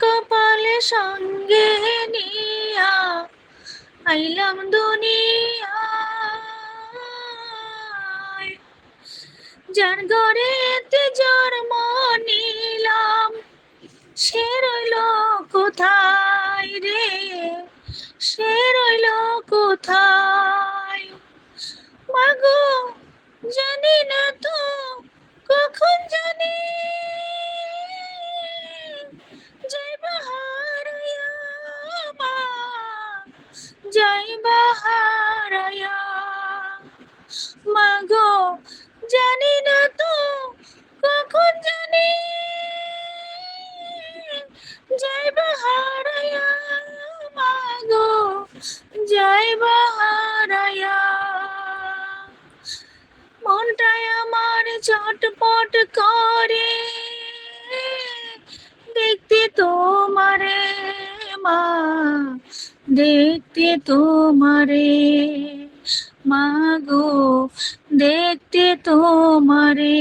কপালে সঙ্গে নিয়া আইলাম দুনিয়ায়, যার ঘরেতে জন্ম নিলাম সে রইল কোথায় রে, সে রইল কোথায়। মাগো জানি না তো কখন জানি যাইবা হারাইয়া, মা যাইবা হারাইয়া। মাগো জানি না তো কখন জানি যাইবা হারাইয়া, মাগো যাইবা হারাইয়া। মনটাই আমার চটপট করে দেখতে তোমারে, মা দেখতে তোমারে, মাগো দেখতে তোমারে।